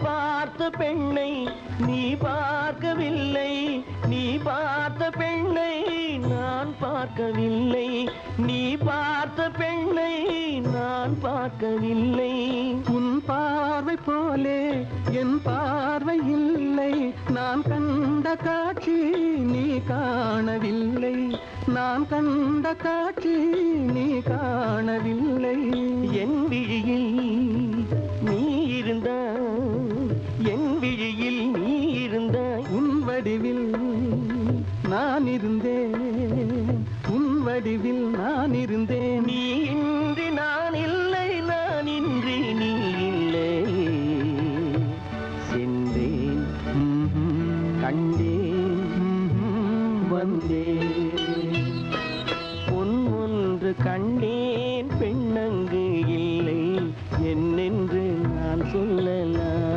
பார்த்த பெண்ணை நீ பார்க்கவில்லை, நீ பார்த்த பெண்ணை நான் பார்க்கவில்லை, நீ பார்த்த பெண்ணை நான் பார்க்கவில்லை. உன் பார்வை போலே என் பார்வை இல்லை, நான் கண்ட காட்சி நீ காணவில்லை, நான் கண்ட காட்சி நீ காணவில்லை. என் விழியில் நீ இருந்தாய், என் விழியில் நீ இருந்தாய், உன் வடிவில் நான் இருந்தேன், உன் வடிவில் நான் இருந்தேன். நீ